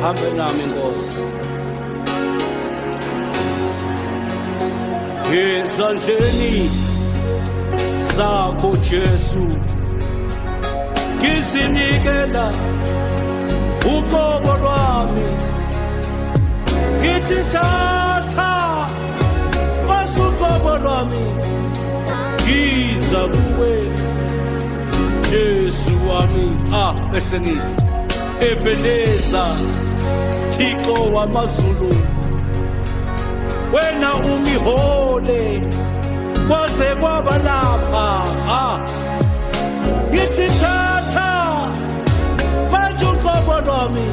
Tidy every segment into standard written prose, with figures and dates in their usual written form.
hambe nami Nkosi ezandleni zakho Jesu ngizinikela uqobo lwami ngithi thatha uqobo lwami ngiza kuwe Jesu wami bese ngithi Ebeneza Thixo wamazulu wena ungihole kwaze kwaba lapha ngithi thatha manje uqobo lwami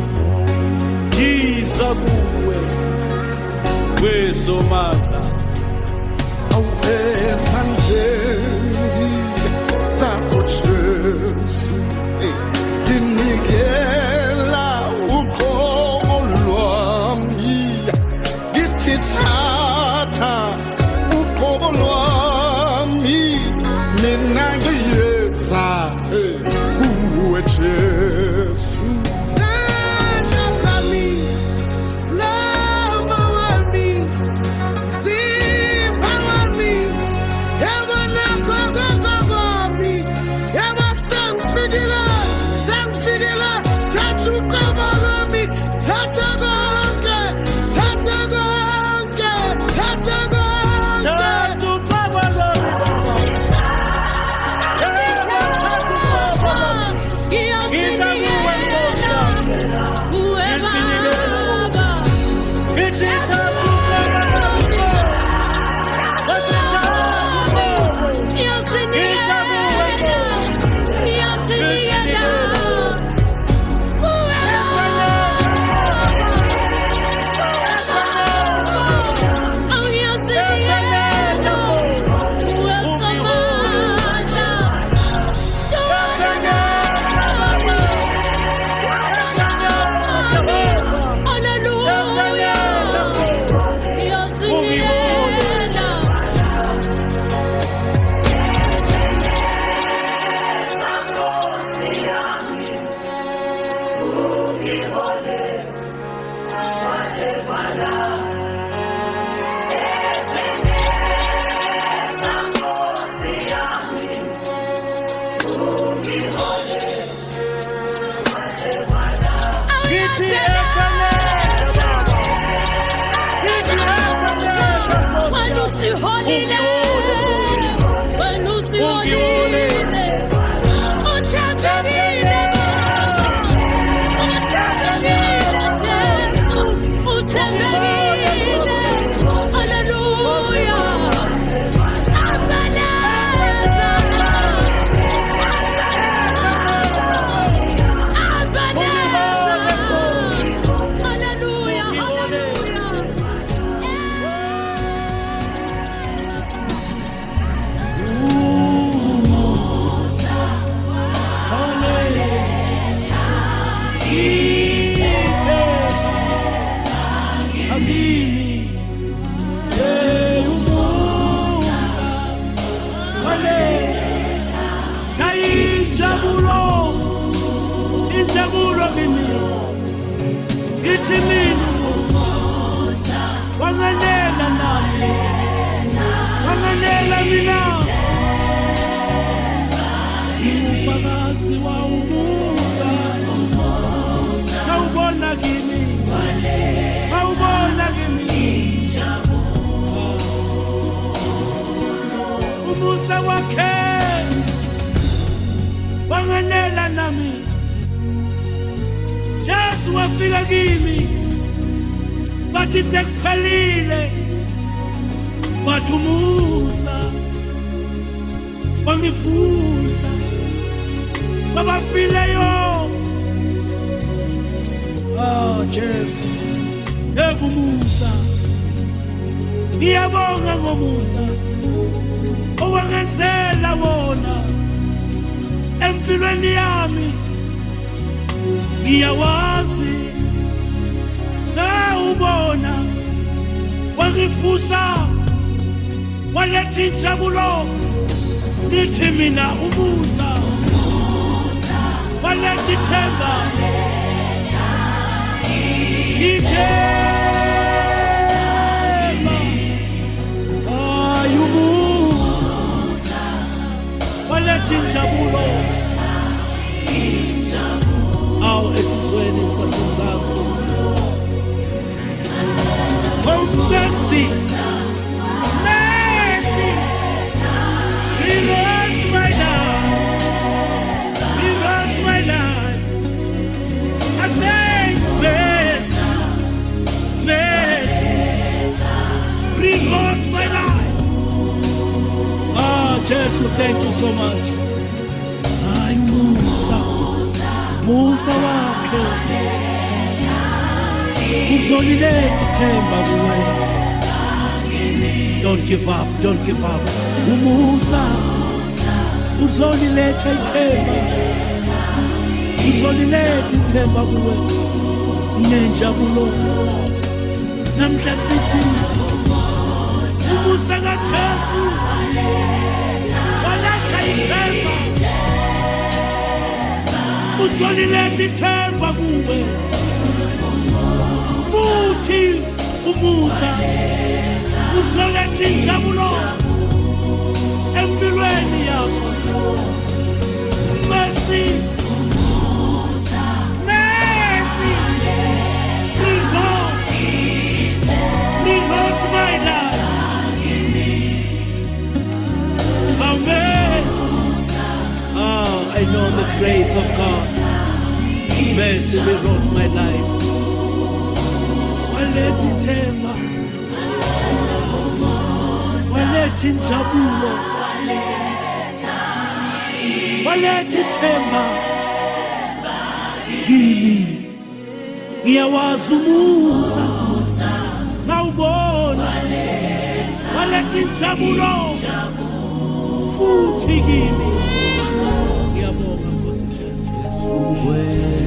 ngiza kuwe wesomandla ezandleni zakho Jesu nginikela uqobo lwami ngithi thatha uqobo lwami mina ngiyeza kuwe Jesu Jesu wafika kimi bathi sekuphelile wathumuza wangifuza babafileyo Jesu ekumusa ngiyabonga ngomusa owangenzela wona empilweni yami ngiyawazi na ubona wangifusa waletha injabulo nithi mina umusa waletha ithemba esizweni sasemzansi. Oh mercy, mercy, rewrites my life, rewrites my life. I say mercy, mercy, rewrites my life. Ah, Jesus, thank you so much. Ay Musa, Musa wakhe uzoliletha ithemba kuwe. Don't give up, don't give up. Umusa uzoliletha ithemba, uzoliletha ithemba kuwe nenjabulo. Namhla sithi umusa kaJesu waletha ithemba, uzoliletha ithemba kuwe. Futhi umusa uzoletha injabulo empilweni yakho. Mercy, mercy, rewrote my life. Amen. Ah, I know the grace of God. Mercy rewrote my life. Waletha ithemba, waletha injabulo, waletha ithemba kimi. Ngiyawazi umusa ngawubona, waletha injabulo futhi kimi. Ngiyabonga Nkosi Jesu.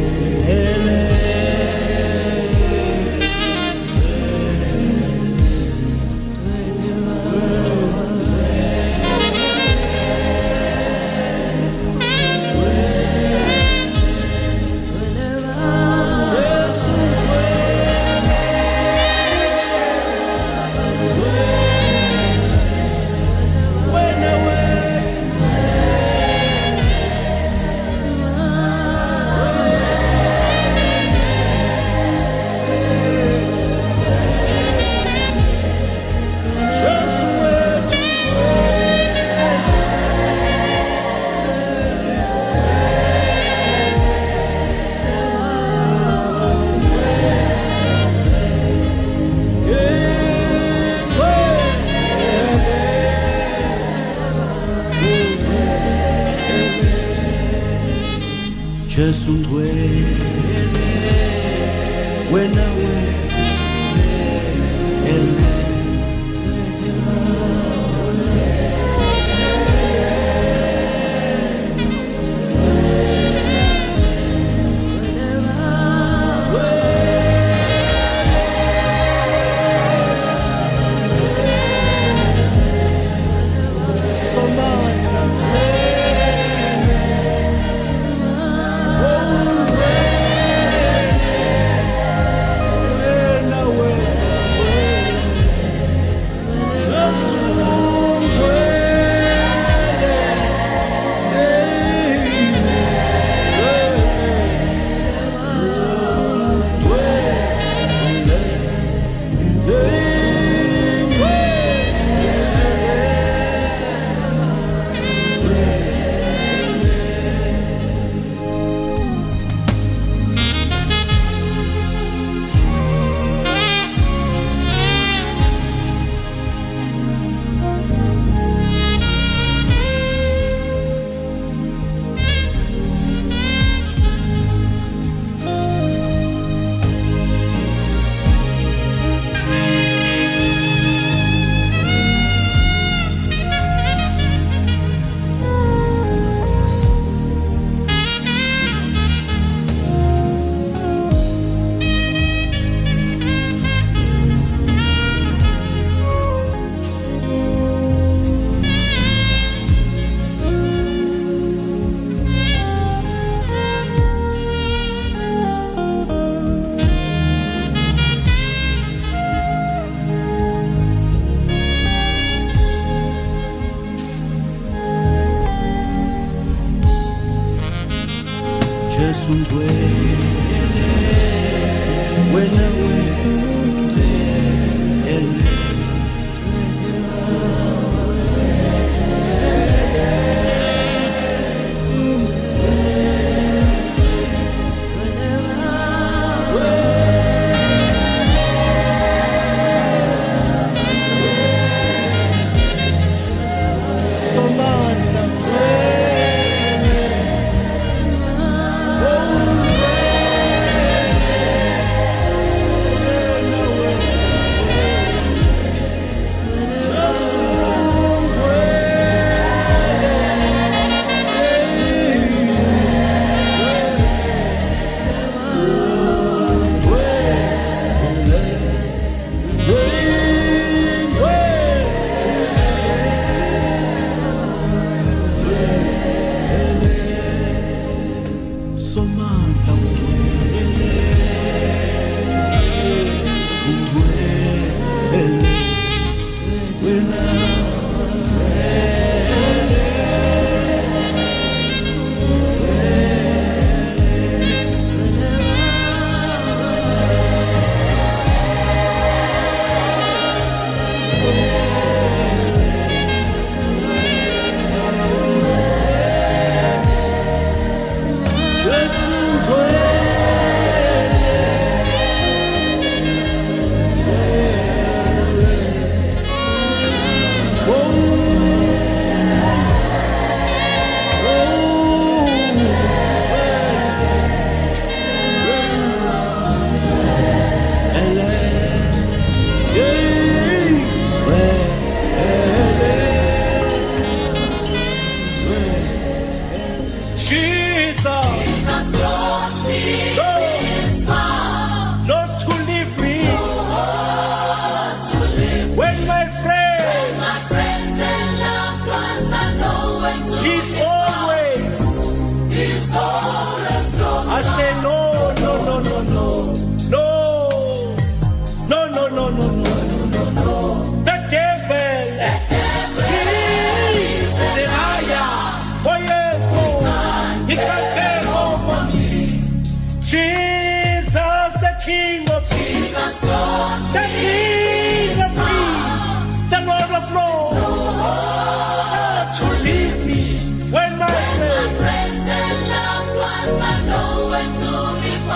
Jesu twele wena wele.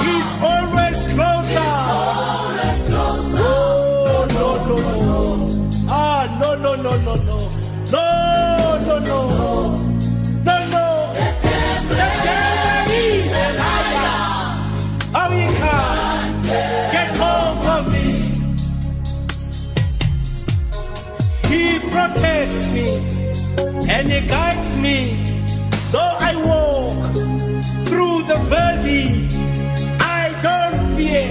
He's always closer. Oh, no, no, no. Ah, no, no, no, no, no. No, no, no. No, no. The devil is a liar. How he can get over me. He protects me and he guides me. Though I walk through the valley, I don't fear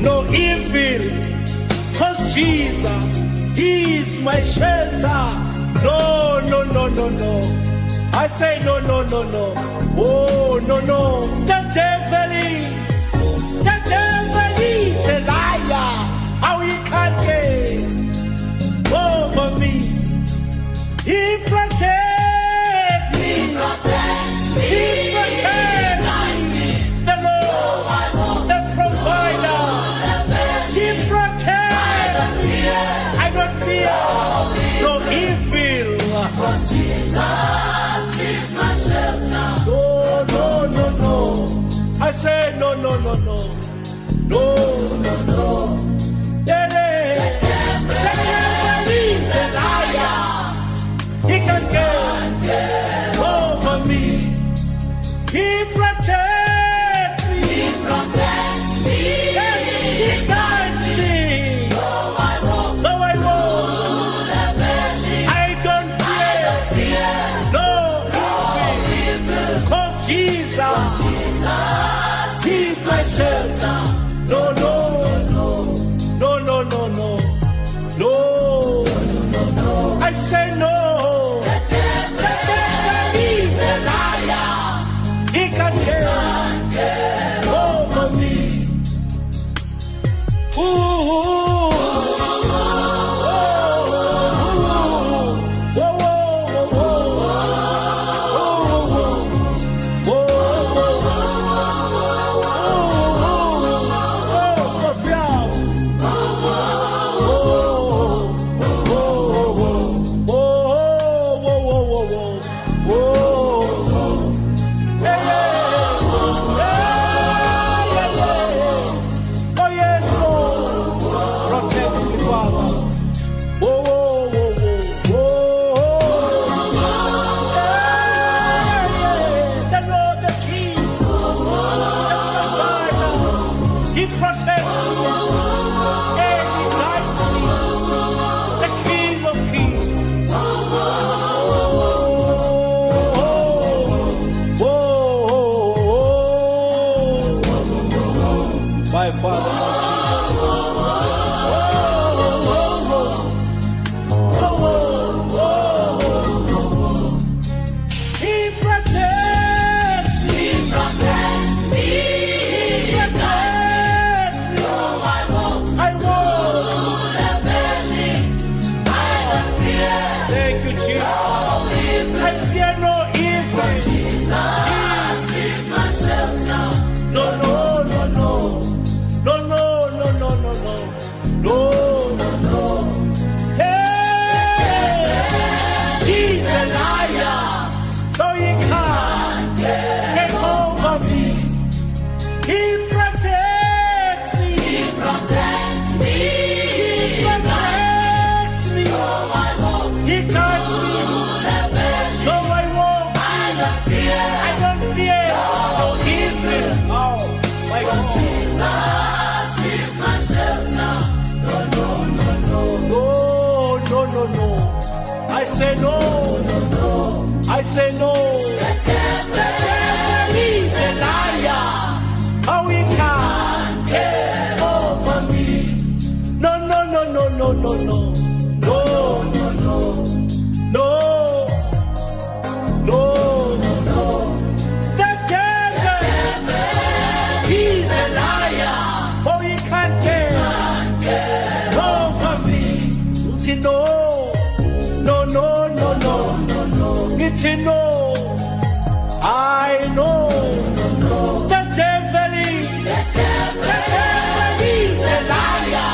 no evil, 'cause Jesus, He is my shelter. No, no, no, no, no. I say no, no, no, no. Oh, no, no. The devil is a liar. How he can get over me. He protects me. He protects me. The Lord, the provider. He protects me. I don't fear no evil. 'Cause Jesus is my shelter. No, no, no, no. I say no, no, no, no. No, no, no. The devil is a liar. He can get over me. He protects me. He protects me. Yes, he guides me. Though I walk Though I walk, through the valley, I don't fear no evil. 'Cause Jesus, He's my shelter. No, no, no, no, no, no, no, no, no, no. I say no. The devil is a liar. He can get over me. Ooh. My Father, Lord Jesus. He protects me. He protects me. He protects me. Though I walk I walk. through the valley, I don't fear Thank you, Jesus. no evil. I fear no evil. Jesus is my shelter. No, no, no, no. No, no, no, no, no, no. No, no, no. Hey! He's a liar. So he can't get over me. He protects me. He protects me. He protects me. Though I walk He guides me. through the valley, Though I walk, I don't fear I don't fear no evil. Oh, my God. Jesus is my shelter. No, no, no, no. No, no, no, no. I say no. I say no. The devil is a liar. How he can get over me. No, no, no, no, no, no, no. No, no, no. No. No, no, no. The devil is a liar. How he can get over me. No, no, no, no, no, no, no. To know, I know the devil is a liar.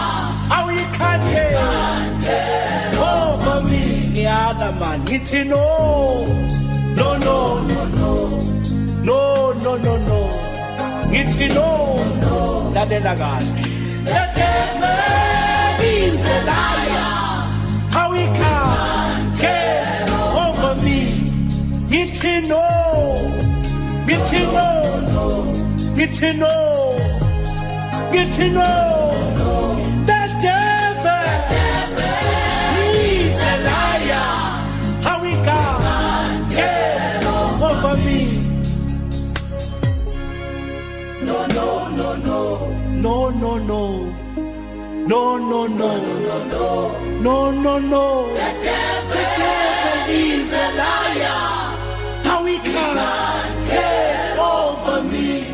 How he can get over me? The other man, to know, no, no, no, no, no, no, no, no. ngithi no lalela kahle. The devil is a liar. How he can't get over me. Ngithi no, ngithi no, ngithi no, ngithi no. The devil is a liar. How he can't get over me. No, no, no, no, no, no, no, no, no, no, no, no, no. The devil is a liar. How he can't get over me.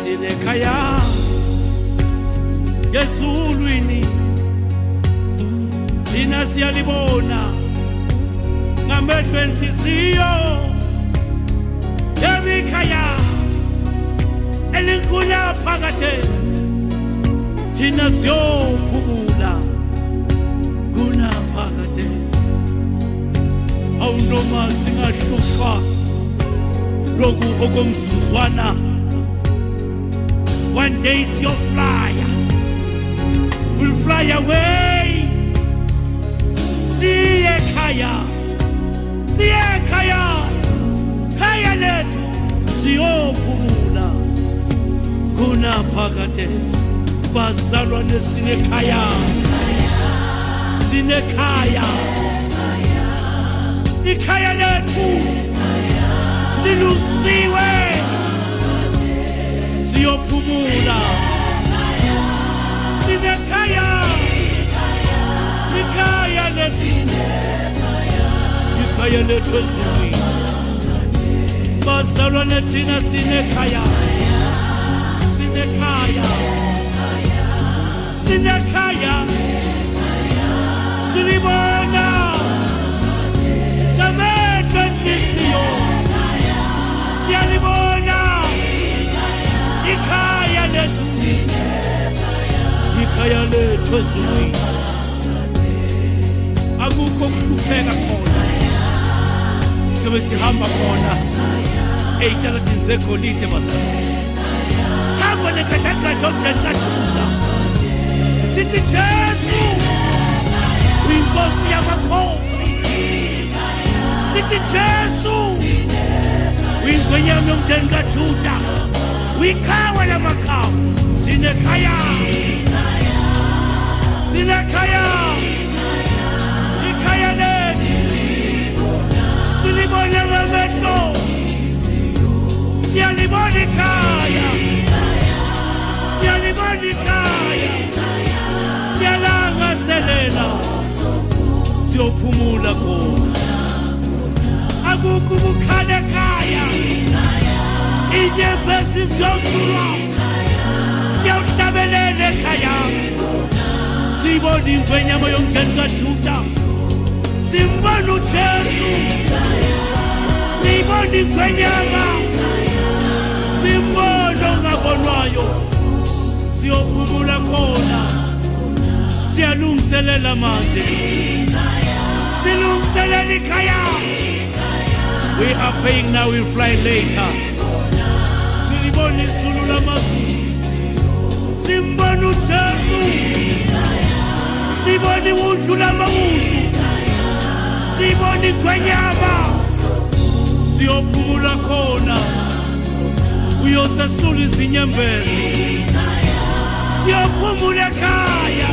Sinekhaya ngezulwini thina siyalibona ngamehlo enhliziyo thina siyophumula kunaphakade. Awunoma singahlushwa loku okomzuzwana. One day siyoflya, we'll fly away. Siye ekhaya, khaya lethu siyophumula kunaphakade. Bazalwane sinekhaya, ikhaya lethu lilungisiwe, siyophumula. Sinekhaya, ikhaya lethu, ikhaya lethu ezulwini. Bazalwane thina sinekhaya, silibona namehlo enhliziyo, siyalibona ikhaya lethu ezulwini. Akukho kuhlupheka khona, sobe sihamba khona ey'taladini zegolide bazalwane. Sihamba nekadakade omdeni sithi Jesu uyinkosi yamakhosi, sithi Jesu uyingwenyama yomdeni kaJuda, uyikhawa lamakhawa. Sinekhaya, ikhaya lethu silibona ngamehlo, siyalibona ikhaya, siyalangazelela, siyophumula khona. Akukho ukukhanya ekhaya, inyembezi ziyosulwa, siyawuhlabelela ekhaya. Sibona ingwenyama yomdeni kaJuda, simbona uJesu, sibona ingwenyama, simbona ongabonwayo. Siyophumula khona, siyalungiselela manje, silungiselela ikhaya. We are praying now, we'll fly later. Silibona izulu lamazulu, simbona uJesu, sibona iwundlu lamawundlu, sibona ingwenyama. Siyophumula khona, uyosesula izinyembezi. Siyophumula ekhaya,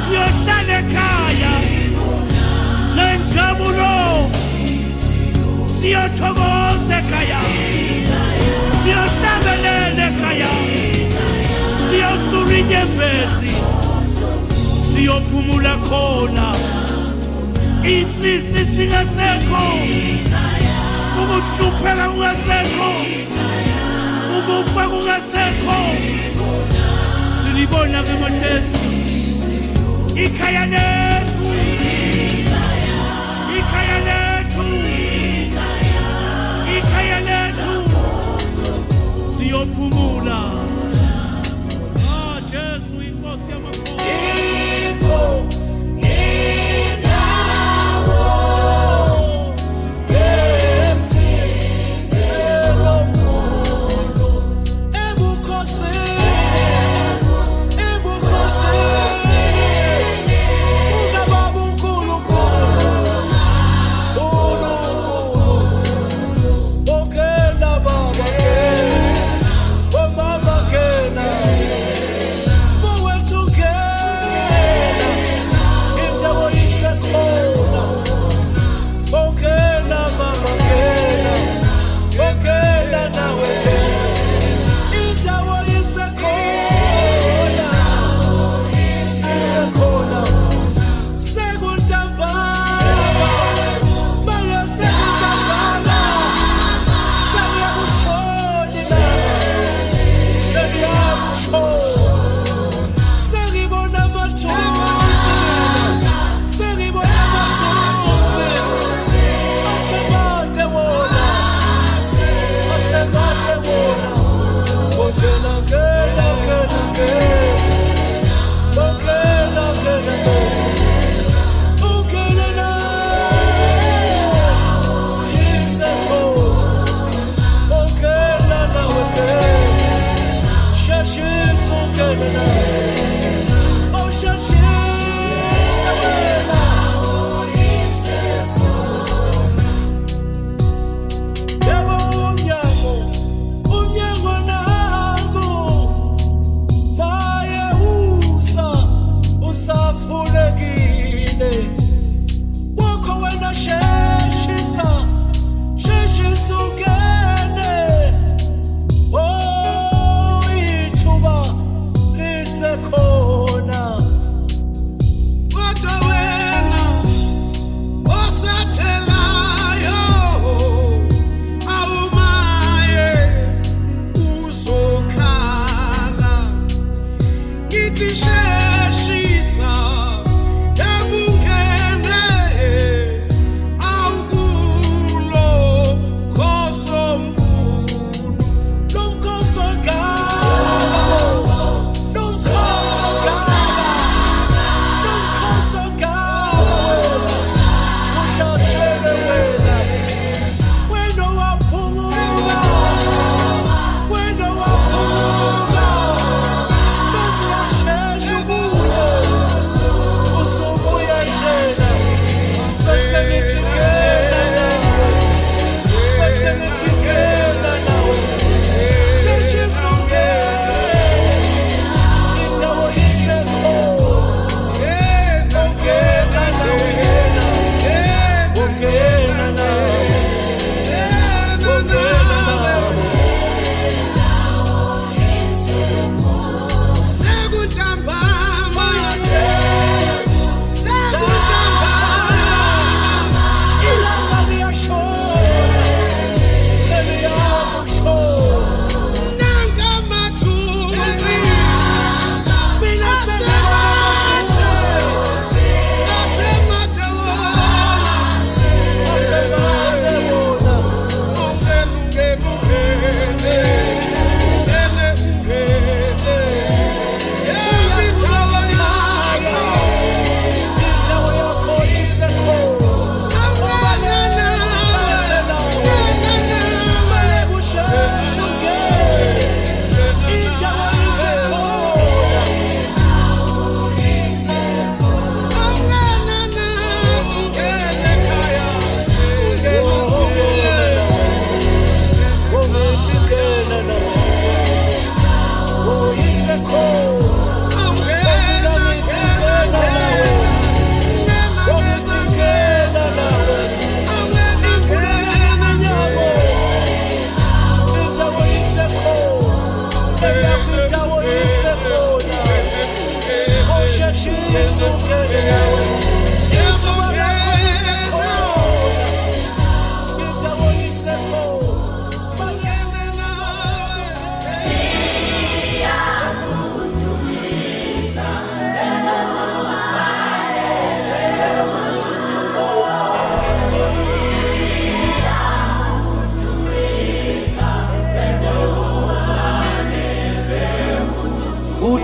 siyohlala ekhaya nenjabulo, siyothokoza ekhaya, siyohlabelela ekhaya, siyosula inyembezi. Siyophumula khona, insisi singasekho, ukuhlupheka kungasekho, ukufa kungasekho. Silibona kemontezi ikhaya lethu, siyophumula. Jesu inkosi yamakhosi.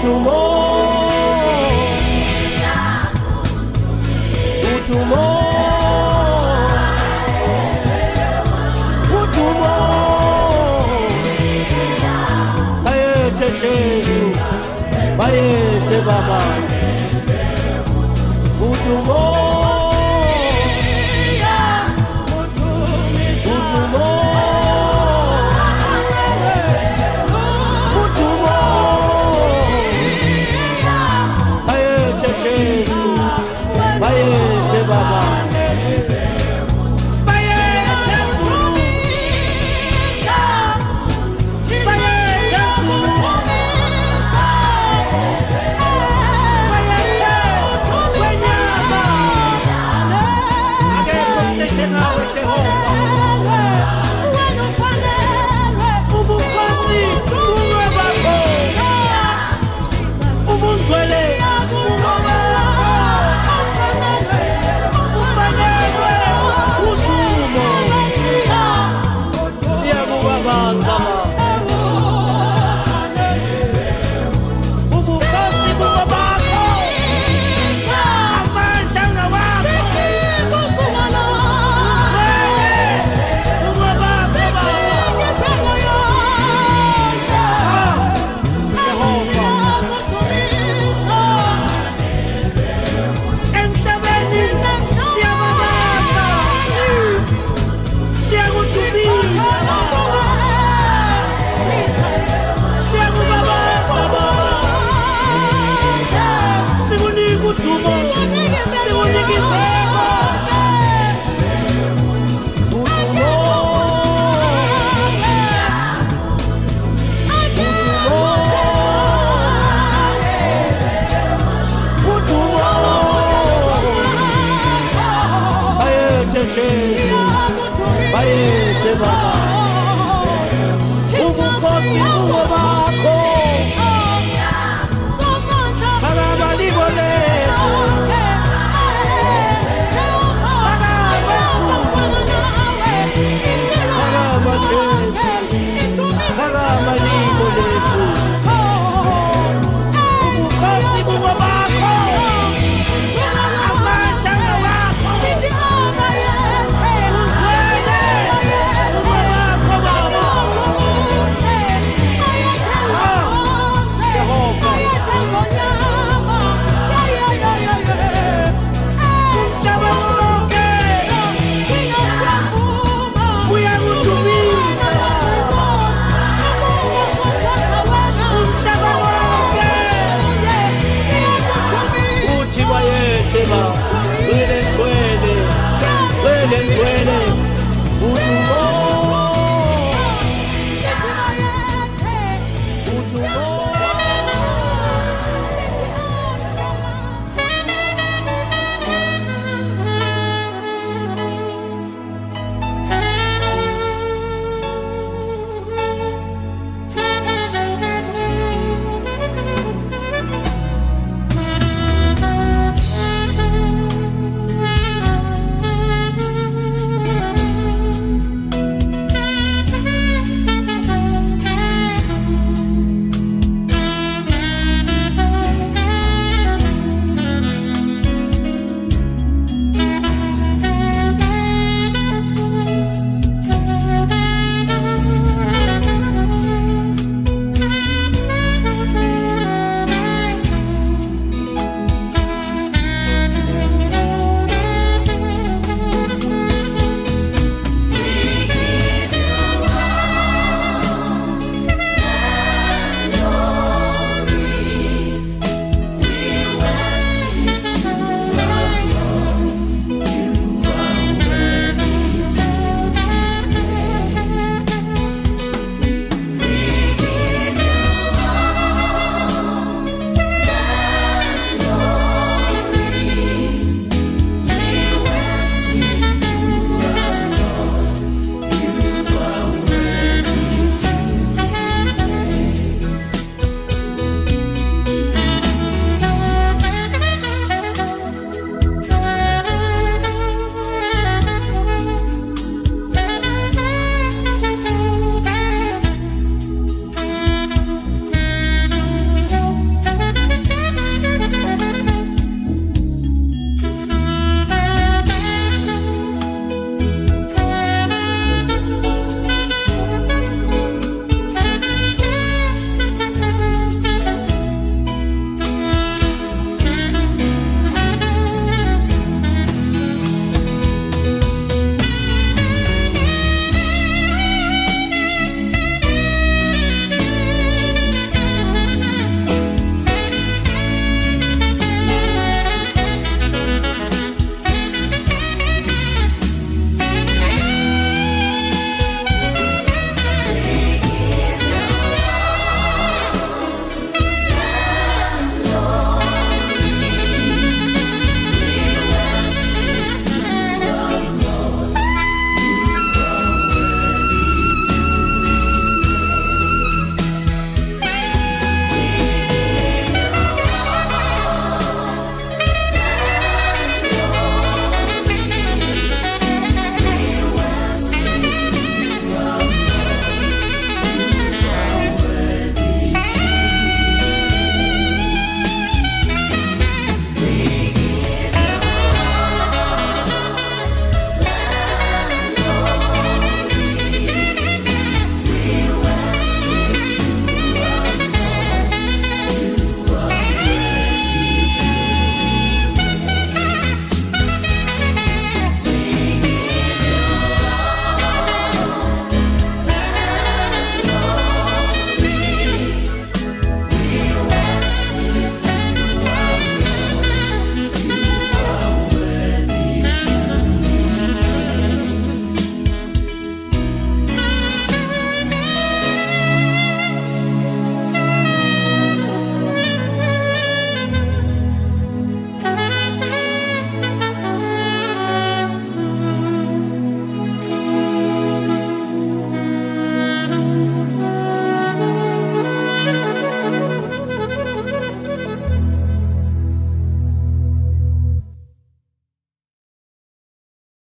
udumo udumo udumo bayethe Jesu bayethe Baba